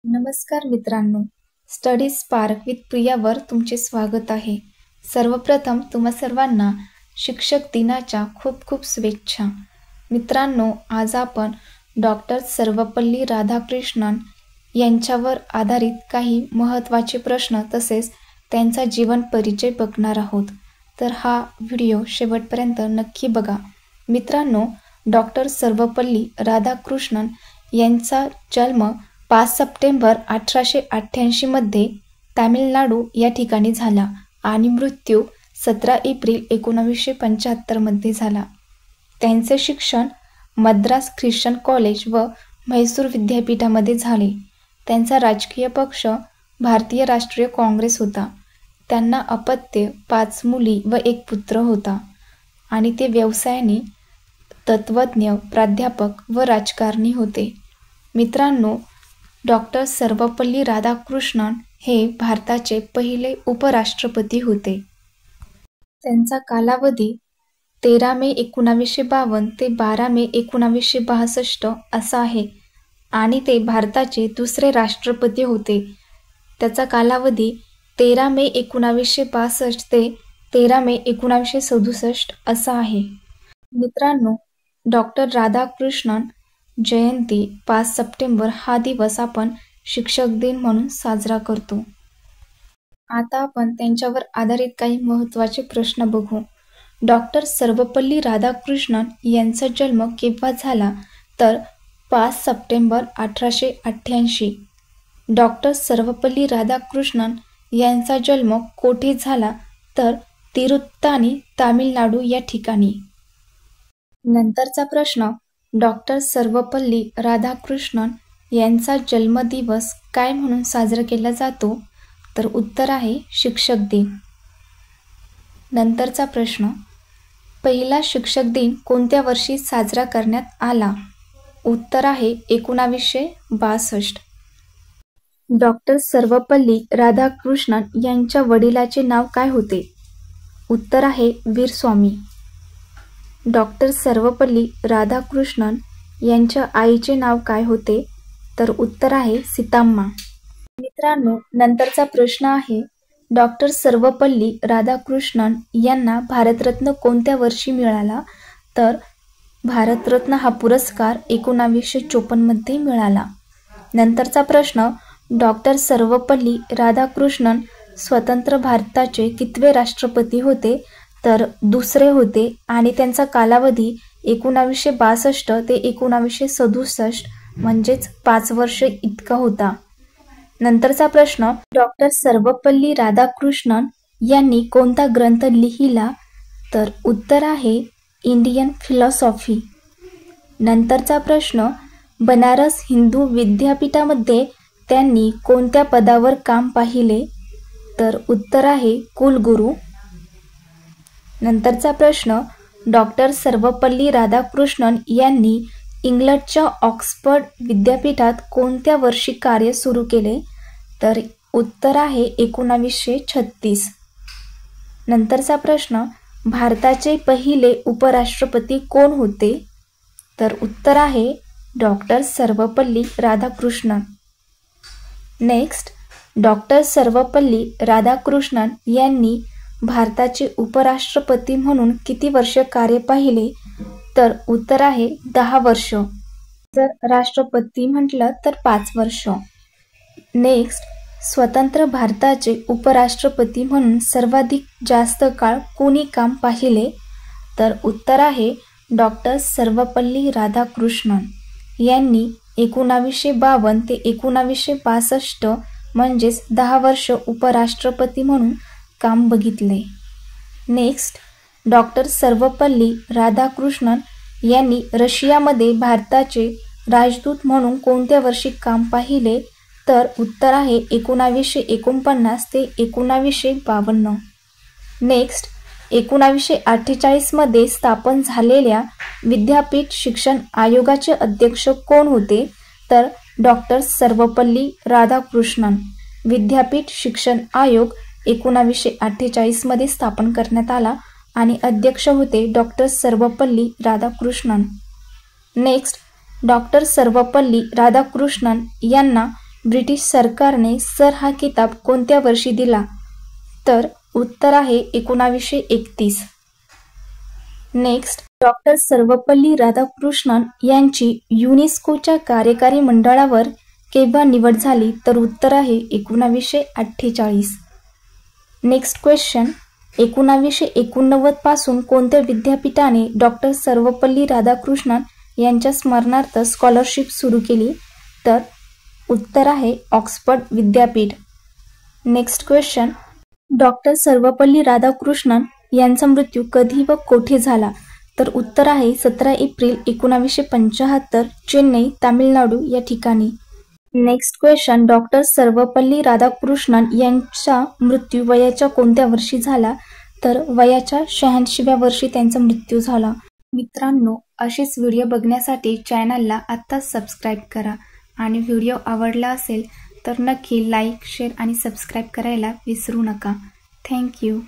नमस्कार मित्रांनो, study spark with प्रियावर तुमचे स्वागत आहे. सर्वप्रथम तुम्हा सर्वांना शिक्षक दिनाच्या खूप खूप शुभेच्छा. मित्रांनो, आज आपण डॉक्टर सर्वपल्ली राधाकृष्णन यांच्यावर आधारित काही महत्त्वाचे प्रश्न तसेच त्यांचा जीवन परिचय बघणार आहोत. तर हा व्हिडिओ शेवटपर्यंत नक्की बघा. मित्रांनो, डॉक्टर सर्वपल्ली राधाकृष्णन यांचा जन्म 5 सप्टेंबर 1888 मध्ये तामिळनाडू या ठिकाणी झाला आणि मृत्यू 17 एप्रिल 1975 मध्ये झाला. त्यांचे शिक्षण मद्रास ख्रिश्चन कॉलेज व म्हैसूर विद्यापीठामध्ये झाले. त्यांचा राजकीय पक्ष भारतीय राष्ट्रीय काँग्रेस होता. त्यांना अपत्य 5 मुली व 1 पुत्र होता आणि ते व्यवसायाने तत्त्वज्ञ, प्राध्यापक व राजकारणी होते. मित्रांनो, डॉक्टर सर्वपल्ली राधाकृष्णन हे भारताचे पहिले उपराष्ट्रपती होते. त्यांचा कालावधी 13 मे 1952 ते 12 मे 1962 असा आहे आणि ते भारताचे दुसरे राष्ट्रपती होते. त्याचा कालावधी 13 मे 1962 ते 13 मे 1967 असा आहे. मित्रांनो, डॉक्टर राधाकृष्णन जयंती 5 सप्टेंबर हा दिवस आपण शिक्षक दिन म्हणून साजरा करतो. आता आपण त्यांच्यावर आधारित काही महत्त्वाचे प्रश्न बघू. डॉक्टर सर्वपल्ली राधाकृष्णन यांचा जन्म केव्हा झाला तर 5 सप्टेंबर 1888. डॉक्टर सर्वपल्ली राधाकृष्णन यांचा जन्म कोठे झाला तर तिरुत्तानी, तामिळनाडू या ठिकाणी. नंतरचा प्रश्न, डॉक्टर सर्वपल्ली राधाकृष्णन यांचा जन्मदिवस काय म्हणून साजरा केला जातो तर उत्तर आहे शिक्षक दिन. नंतरचा प्रश्न, पहिला शिक्षक दिन कोणत्या वर्षी साजरा करण्यात आला? उत्तर आहे 1962. डॉक्टर सर्वपल्ली राधाकृष्णन यांच्या वडिलाचे नाव काय होते? उत्तर आहे वीरस्वामी. डॉक्टर सर्वपल्ली राधाकृष्णन यांच्या आईचे नाव काय होते तर उत्तर आहे सीताम्मा. मित्रांनो, नंतरचा प्रश्न आहे, डॉक्टर सर्वपल्ली राधाकृष्णन यांना भारतरत्न कोणत्या वर्षी मिळाला तर भारतरत्न हा पुरस्कार 1954 मध्ये मिळाला. नंतरचा प्रश्न, डॉक्टर सर्वपल्ली राधाकृष्णन स्वतंत्र भारताचे कितवे राष्ट्रपती होते तर दुसरे होते आणि त्यांचा कालावधी 1962 ते 1967 म्हणजेच 5 वर्ष इतका होता. नंतरचा प्रश्न, डॉक्टर सर्वपल्ली राधाकृष्णन यांनी कोणता ग्रंथ लिहिला तर उत्तर आहे इंडियन फिलॉसॉफी. नंतरचा प्रश्न, बनारस हिंदू विद्यापीठामध्ये त्यांनी कोणत्या पदावर काम पाहिले तर उत्तर आहे कुलगुरू. नंतरचा प्रश्न, डॉक्टर सर्वपल्ली राधाकृष्णन यांनी इंग्लंडच्या ऑक्सफर्ड विद्यापीठात कोणत्या वर्षी कार्य सुरू केले तर उत्तर आहे 1936. नंतरचा प्रश्न, भारताचे पहिले उपराष्ट्रपती कोण होते तर उत्तर आहे doctor Sarvepalli Radhakrishnan. Next, doctor Sarvepalli Radhakrishnan यांनी भारताचे उपराष्ट्रपती म्हणून किती वर्ष कार्य पाहिले तर उत्तर आहे 10 वर्ष. जर राष्ट्रपती म्हटलं तर 5 वर्ष. नेक्स्ट, स्वतंत्र भारताचे उपराष्ट्रपती म्हणून सर्वाधिक जास्त काळ कोणी काम पाहिले तर उत्तर आहे डॉक्टर सर्वपल्ली राधाकृष्णन यांनी 1952 ते 1962 म्हणजेच 10 वर्ष उपराष्ट्रपती म्हणून काम बघितले. नेक्स्ट, डॉक्टर सर्वपल्ली राधाकृष्णन यांनी रशियामध्ये भारताचे राजदूत म्हणून कोणत्या वर्षी काम पाहिले तर उत्तर आहे 1949 ते 1952. नेक्स्ट, 1948 मध्ये स्थापन झालेल्या विद्यापीठ शिक्षण आयोगाचे अध्यक्ष कोण होते तर डॉक्टर सर्वपल्ली राधाकृष्णन. विद्यापीठ शिक्षण आयोग 1948 मध्ये स्थापन करण्यात आला आणि अध्यक्ष होते doctor Sarvepalli Radhakrishnan. Next, doctor Sarvepalli Radhakrishnan यांना ब्रिटिश सरकारने सर हा किताब कोणत्या वर्षी दिला? तर उत्तर आहे 1931. नेक्स्ट, डॉक्टर सर्वपल्ली राधाकृष्णन यांची युनेस्कोच्या कार्यकारी मंडळावर केव्हा निवड झाली? तर उत्तर आहे 1948. नेक्स्ट क्वेश्चन, 1989 पासून कोणत्या विद्यापीठाने डॉक्टर सर्वपल्ली राधाकृष्णन यांच्या स्मरणार्थ स्कॉलरशिप सुरू केली? तर उत्तर आहे ऑक्सफर्ड विद्यापीठ. Next question, doctor Sarvepalli Radhakrishnan यांचा मृत्यू कधी व कोठे झाला? तर उत्तर आहे 17 एप्रिल 1975, चेन्नई, तामिळनाडू या ठिकाणी. Next question, doctor Sarvepalli Radhakrishnan यांचा मृत्यू वयाच्या कोणत्या वर्षी झाला? तर वयाच्या 86व्या वर्षी त्यांचा मृत्यू झाला. मित्रांनो, असेच व्हिडिओ बघण्यासाठी चॅनलला आत्ताच सबस्क्राईब करा आणि व्हिडिओ आवडला असेल तर नक्की लाईक, शेअर आणि सबस्क्राईब करायला विसरू नका. थँक्यू.